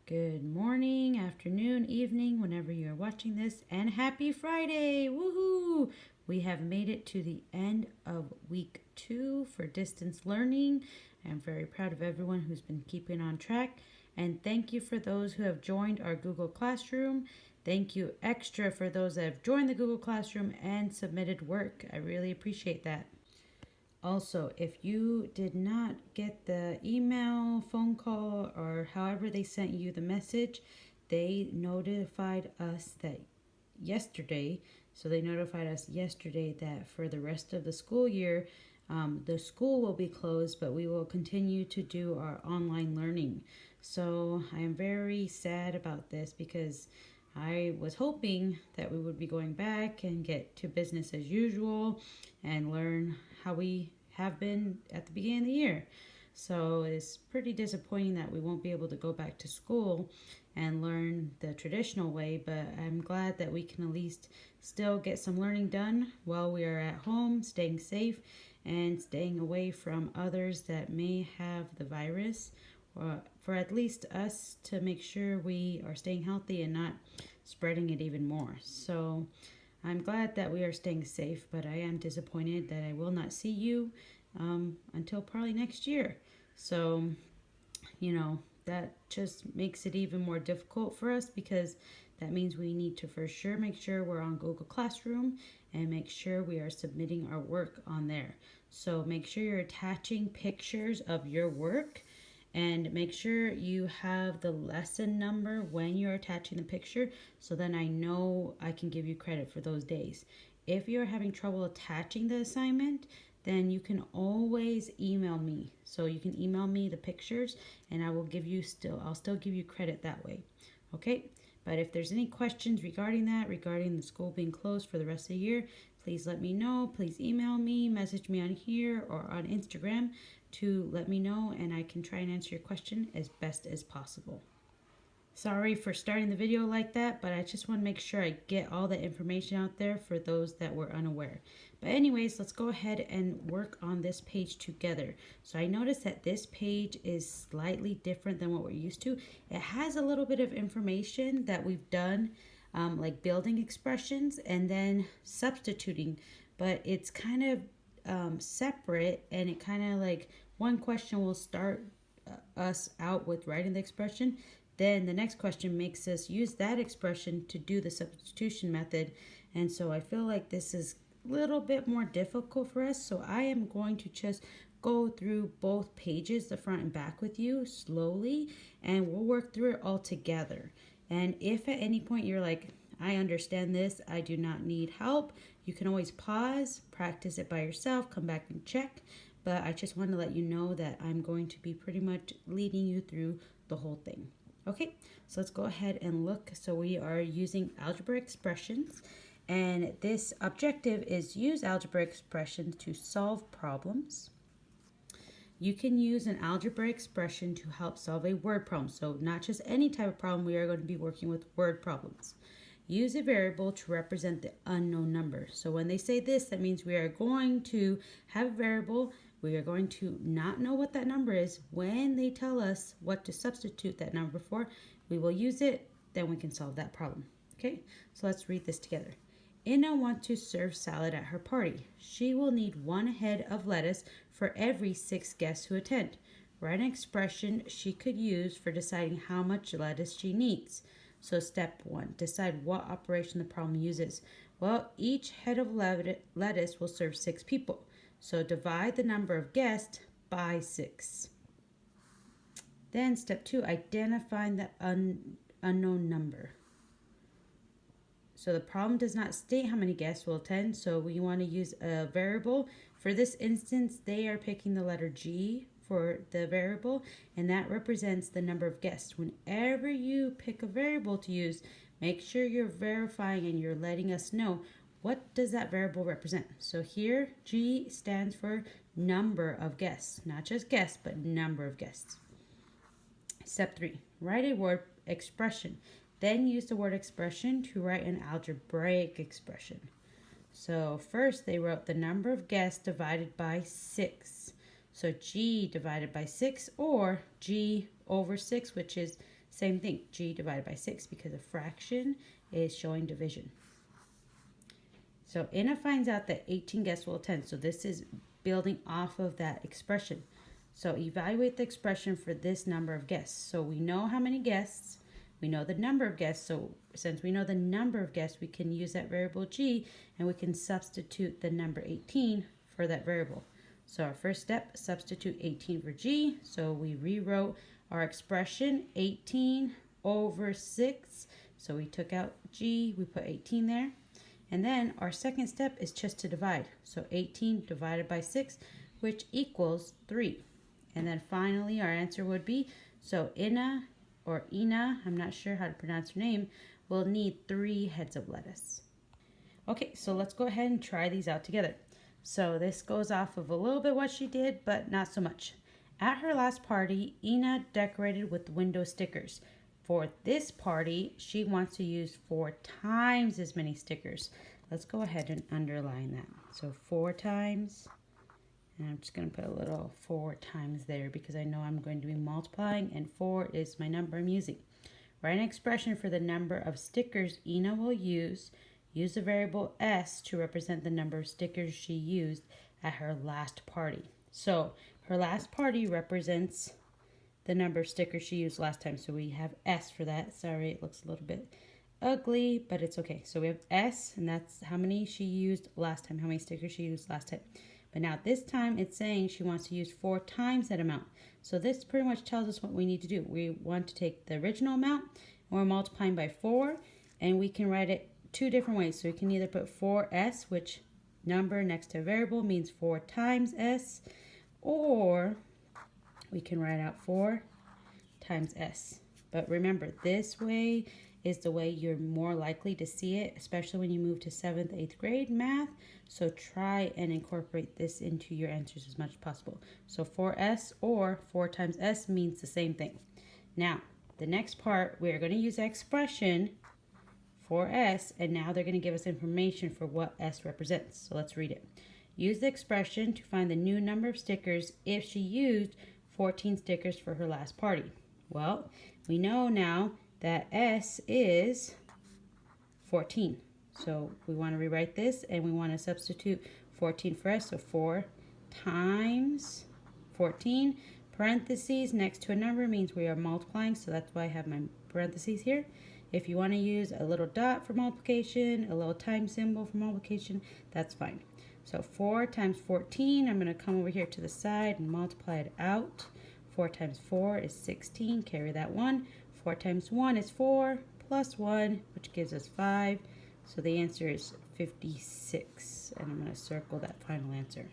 Good morning, afternoon, evening, whenever you are watching this, and happy Friday! Woohoo! We have made it to the end of week 2 for distance learning. I'm very proud of everyone who's been keeping on track, and thank you for those who have joined our Google Classroom. Thank you extra for those that have joined the Google Classroom and submitted work. I really appreciate that. Also, if you did not get the email, phone call, or however they sent you the message, they notified us that yesterday. So they notified us yesterday that for the rest of the school year, the school will be closed, but we will continue to do our online learning. So I am very sad about this because I was hoping that we would be going back and get to business as usual and learn how we have been at the beginning of the year. So it's pretty disappointing that we won't be able to go back to school and learn the traditional way, but I'm glad that we can at least still get some learning done while we are at home, staying safe and staying away from others that may have the virus, or for at least us to make sure we are staying healthy and not spreading it even more. So I'm glad that we are staying safe, but I am disappointed that I will not see you until probably next year. So, that just makes it even more difficult for us because that means we need to for sure make sure we're on Google Classroom and make sure we are submitting our work on there. So make sure you're attaching pictures of your work and make sure you have the lesson number when you're attaching the picture so then I know I can give you credit for those days. If you're having trouble attaching the assignment, then you can always email me. So you can email me the pictures and I'll still give you credit that way. Okay? But if there's any questions regarding the school being closed for the rest of the year, please let me know. Please email me, message me on here or on Instagram to let me know, and I can try and answer your question as best as possible. Sorry for starting the video like that, but I just want to make sure I get all the information out there for those that were unaware. But anyways, let's go ahead and work on this page together. So I noticed that this page is slightly different than what we're used to. It has a little bit of information that we've done, like building expressions and then substituting, but it's kind of separate, and it kind of like one question will start us out with writing the expression. Then the next question makes us use that expression to do the substitution method. And so I feel like this is a little bit more difficult for us. So I am going to just go through both pages, the front and back, with you slowly, and we'll work through it all together. And if at any point you're like, I understand this, I do not need help, you can always pause, practice it by yourself, come back and check. But I just want to let you know that I'm going to be pretty much leading you through the whole thing. Okay, so let's go ahead and look. So we are using algebraic expressions, and this objective is use algebraic expressions to solve problems. You can use an algebraic expression to help solve a word problem. So not just any type of problem, we are going to be working with word problems. Use a variable to represent the unknown number. So when they say this, that means we are going to have a variable. We are going to not know what that number is. When they tell us what to substitute that number for, we will use it, then we can solve that problem. Okay, so let's read this together. Inna wants to serve salad at her party. She will need 1 head of lettuce for every 6 guests who attend. Write an expression she could use for deciding how much lettuce she needs. So step 1, decide what operation the problem uses. Well, each head of lettuce will serve 6 people. So divide the number of guests by 6. Then step 2, identify the unknown number. So the problem does not state how many guests will attend, so we want to use a variable. For this instance, they are picking the letter G for the variable, and that represents the number of guests. Whenever you pick a variable to use, make sure you're verifying and you're letting us know what does that variable represent. So here, G stands for number of guests, not just guests, but number of guests. Step 3, write a word expression. Then use the word expression to write an algebraic expression. So first they wrote the number of guests divided by 6. So G divided by 6, or G over 6, which is Same thing, G divided by 6, because a fraction is showing division. So Ina finds out that 18 guests will attend. So this is building off of that expression. So evaluate the expression for this number of guests. So we know how many guests, we know the number of guests. So since we know the number of guests, we can use that variable G and we can substitute the number 18 for that variable. So our first step, substitute 18 for G. So we rewrote our expression 18 over 6. So we took out G, we put 18 there. And then our second step is just to divide. So 18 divided by 6, which equals 3. And then finally our answer would be, so Ina, I'm not sure how to pronounce her name, will need 3 heads of lettuce. Okay, so let's go ahead and try these out together. So this goes off of a little bit what she did, but not so much. At her last party, Ina decorated with window stickers. For this party, she wants to use 4 times as many stickers. Let's go ahead and underline that. So 4 times, and I'm just going to put a little 4 times there because I know I'm going to be multiplying, and 4 is my number I'm using. Write an expression for the number of stickers Ina will use. Use the variable S to represent the number of stickers she used at her last party. So her last party represents the number of stickers she used last time. So we have S for that. Sorry, it looks a little bit ugly, but it's okay. So we have S, and that's how many she used last time, how many stickers she used last time. But now this time it's saying she wants to use 4 times that amount. So this pretty much tells us what we need to do. We want to take the original amount, and we're multiplying by 4, and we can write it 2 different ways. So we can either put 4S, which number next to variable means 4 times S, or we can write out 4 times S. But remember, this way is the way you're more likely to see it, especially when you move to 7th, 8th grade math. So try and incorporate this into your answers as much as possible. So 4S or 4 times S means the same thing. Now, the next part, we're going to use that expression for S, and now they're going to give us information for what S represents. So let's read it. Use the expression to find the new number of stickers if she used 14 stickers for her last party. Well, we know now that S is 14. So we want to rewrite this, and we want to substitute 14 for S. So 4 times 14. Parentheses next to a number means we are multiplying, so that's why I have my parentheses here. If you want to use a little dot for multiplication, a little time symbol for multiplication, that's fine. So 4 times 14, I'm going to come over here to the side and multiply it out. 4 times 4 is 16, carry that 1. 4 times 1 is 4, plus 1, which gives us 5. So the answer is 56, and I'm going to circle that final answer.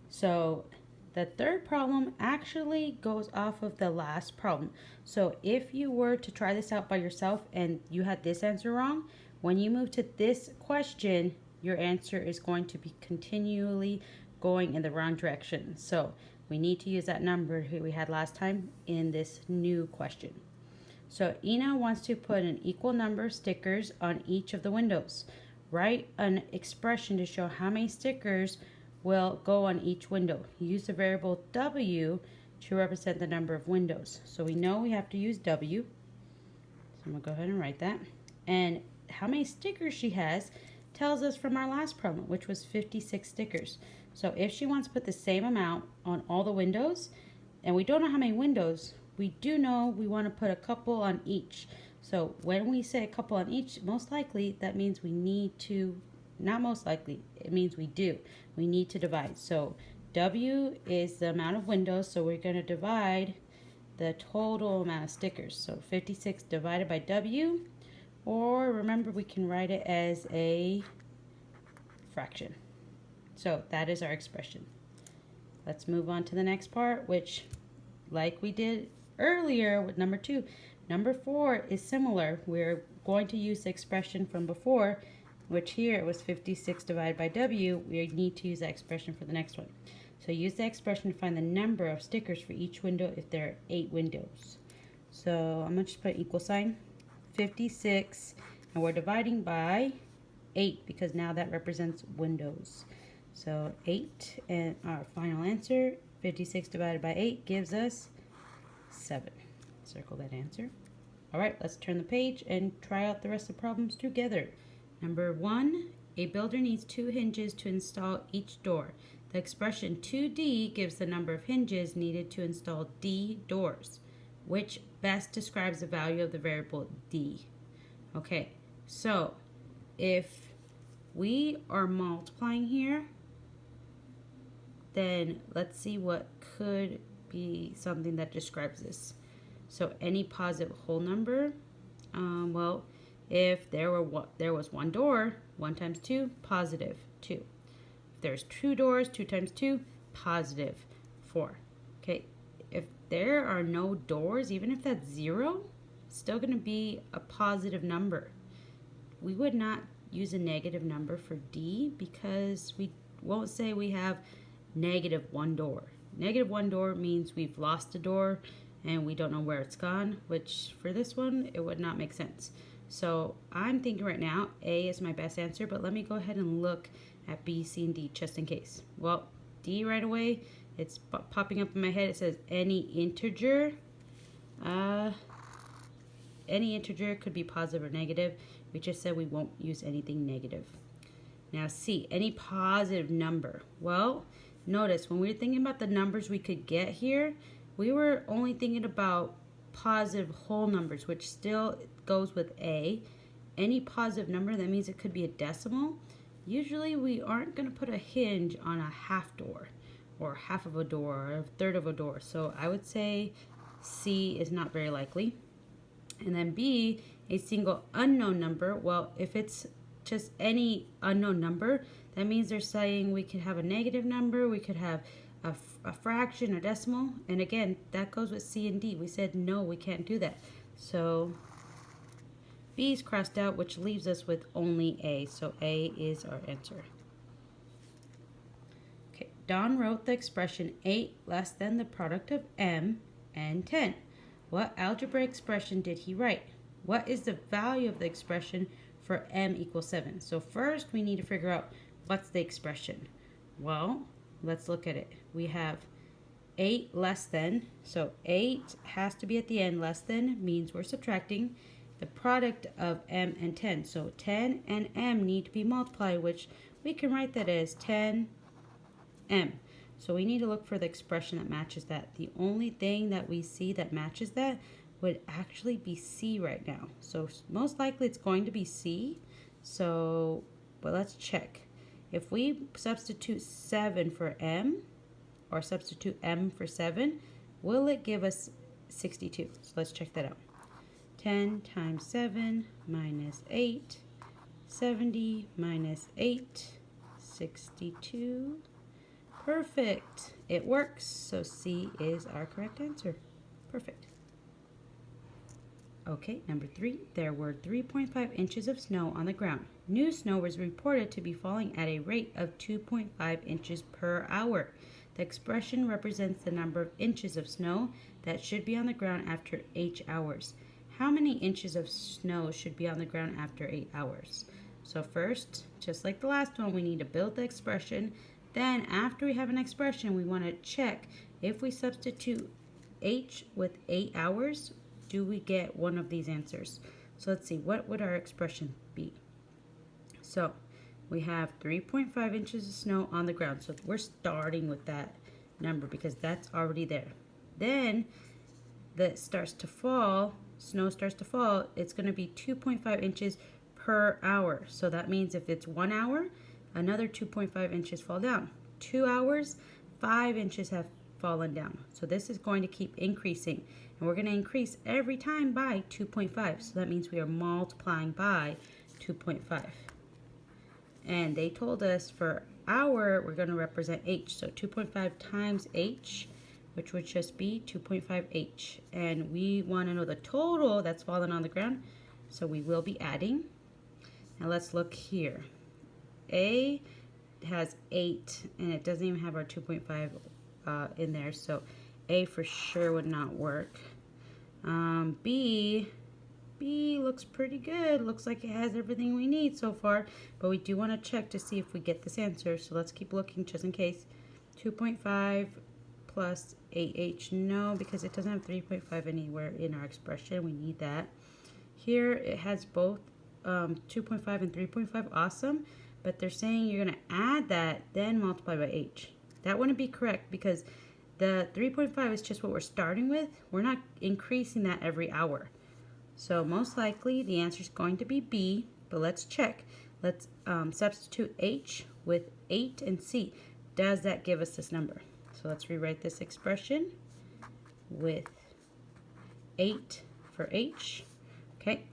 So the third problem actually goes off of the last problem. So if you were to try this out by yourself and you had this answer wrong, when you move to this question, your answer is going to be continually going in the wrong direction. So we need to use that number we had last time in this new question. So Ina wants to put an equal number of stickers on each of the windows. Write an expression to show how many stickers will go on each window. Use the variable W to represent the number of windows. So we know we have to use W. So I'm going to go ahead and write that. And how many stickers she has tells us from our last problem, which was 56 stickers. So if she wants to put the same amount on all the windows, and we don't know how many windows, we do know we want to put a couple on each. So when we say a couple on each, most likely that means we need to, not most likely, it means we do. We need to divide. So W is the amount of windows, so we're going to divide the total amount of stickers. So 56 divided by W, or remember we can write it as a fraction. So that is our expression. Let's move on to the next part, which, like we did earlier with number 2, number 4 is similar. We're going to use the expression from before, which here it was 56 divided by W. We need to use that expression for the next one. So use the expression to find the number of stickers for each window if there are 8 windows. So I'm going to just put equal sign, 56, and we're dividing by 8 because now that represents windows. So 8, and our final answer, 56 divided by 8, gives us 7. Circle that answer. All right, let's turn the page and try out the rest of the problems together. Number 1, a builder needs 2 hinges to install each door. The expression 2D gives the number of hinges needed to install D doors. Which best describes the value of the variable D? Okay, so if we are multiplying here, then let's see what could be something that describes this. So any positive whole number, well, if there was one door, 1 times 2, positive 2. If there's 2 doors, 2 times 2, positive 4. Okay, if there are no doors, even if that's 0, it's still going to be a positive number. We would not use a negative number for D because we won't say we have -1 door. -1 door means we've lost a door and we don't know where it's gone, which for this one, it would not make sense. So I'm thinking right now, A is my best answer, but let me go ahead and look at B, C, and D just in case. Well, D right away, it's popping up in my head. It says any integer. Any integer could be positive or negative. We just said we won't use anything negative. Now C, any positive number. Well, notice when we were thinking about the numbers we could get here, we were only thinking about positive whole numbers, which still goes with A. Any positive number, that means it could be a decimal. Usually we aren't going to put a hinge on a half door or half of a door or a third of a door. So I would say C is not very likely. And then B, a single unknown number. Well, if it's just any unknown number, that means they're saying we could have a negative number, we could have a fraction or decimal. And again, that goes with C and D. We said no, we can't do that. So B is crossed out, which leaves us with only A. So A is our answer. Okay, Don wrote the expression 8 less than the product of M and 10. What algebraic expression did he write? What is the value of the expression for M equals 7? So first we need to figure out what's the expression. Well, let's look at it. We have 8 less than, so 8 has to be at the end. Less than means we're subtracting the product of M and 10. So 10 and M need to be multiplied, which we can write that as 10M. So we need to look for the expression that matches that. The only thing that we see that matches that would actually be C right now. So most likely it's going to be C. So, but let's check. If we substitute 7 for M, or substitute M for 7, will it give us 62? So let's check that out. 10 times 7 minus 8, 70 minus 8, 62. Perfect. It works. So C is our correct answer. Perfect. Okay, number 3. There were 3.5 inches of snow on the ground. New snow was reported to be falling at a rate of 2.5 inches per hour. The expression represents the number of inches of snow that should be on the ground after 8 hours. How many inches of snow should be on the ground after 8 hours? So first, just like the last one, we need to build the expression. Then after we have an expression, we want to check if we substitute H with 8 hours, do we get one of these answers? So let's see, what would our expression be? So we have 3.5 inches of snow on the ground. So we're starting with that number because that's already there. Then that starts to fall, snow starts to fall, it's going to be 2.5 inches per hour. So that means if it's 1 hour, another 2.5 inches fall down. 2 hours, 5 inches have fallen down. So this is going to keep increasing. And we're going to increase every time by 2.5. So that means we are multiplying by 2.5. And they told us for hour, we're going to represent H. So 2.5 times H, which would just be 2.5H. And we want to know the total that's fallen on the ground. So we will be adding. Now let's look here. A has 8, and it doesn't even have our 2.5 in there, so A for sure would not work. B looks pretty good. Looks like it has everything we need so far, but we do want to check to see if we get this answer, so let's keep looking just in case. 2.5 plus 8h. No, because it doesn't have 3.5 anywhere in our expression. We need that. Here it has both 2.5 and 3.5. Awesome. But they're saying you're going to add that, then multiply by h. That wouldn't be correct because the 3.5 is just what we're starting with. We're not increasing that every hour. So most likely the answer is going to be B, but let's check. Let's substitute h with 8 and see. Does that give us this number? So let's rewrite this expression with 8 for h. Okay,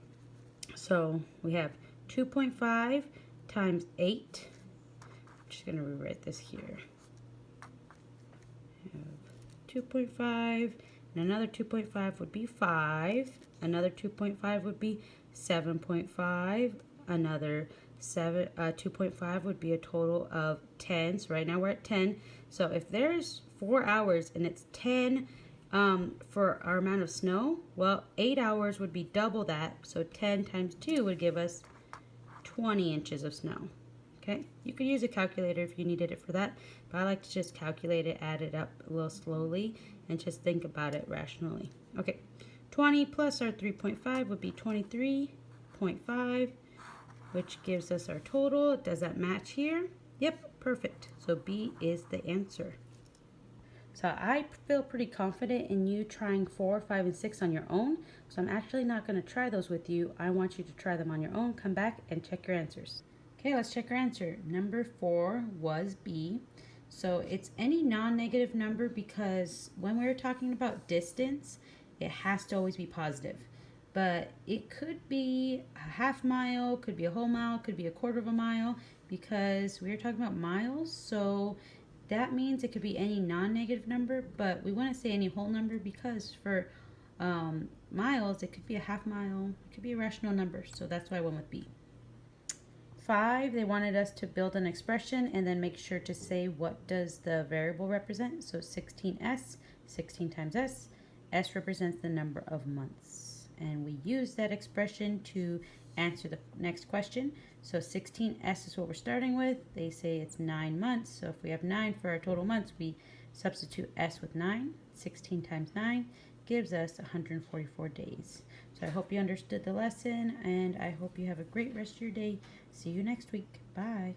so we have 2.5 times 8. I'm just going to rewrite this here. 2.5, and another 2.5 would be 5. Another 2.5 would be 7.5. Another 2.5 would be a total of 10. So right now we're at 10. So if there's 4 hours and it's 10 for our amount of snow, well, 8 hours would be double that. So 10 times 2 would give us 20 inches of snow. Okay, you could use a calculator if you needed it for that, but I like to just calculate it, add it up a little slowly, and just think about it rationally. Okay, 20 plus our 3.5 would be 23.5, which gives us our total. Does that match here? Yep, perfect. So B is the answer. So I feel pretty confident in you trying 4, 5, and 6 on your own. So I'm actually not going to try those with you. I want you to try them on your own. Come back and check your answers. Okay, let's check our answer. Number 4 was B. So it's any non-negative number because when we were talking about distance, it has to always be positive. But it could be a half mile, could be a whole mile, could be a quarter of a mile because we were talking about miles. So that means it could be any non-negative number, but we want to say any whole number because for miles, it could be a half mile, it could be a rational number. So that's why I went with B. 5, they wanted us to build an expression and then make sure to say what does the variable represent. So 16s, 16 times s represents the number of months. And we use that expression to answer the next question. So 16s is what we're starting with. They say it's 9 months. So if we have 9 for our total months, we substitute s with 9. 16 times 9 gives us 144 days. So I hope you understood the lesson, and I hope you have a great rest of your day. See you next week. Bye.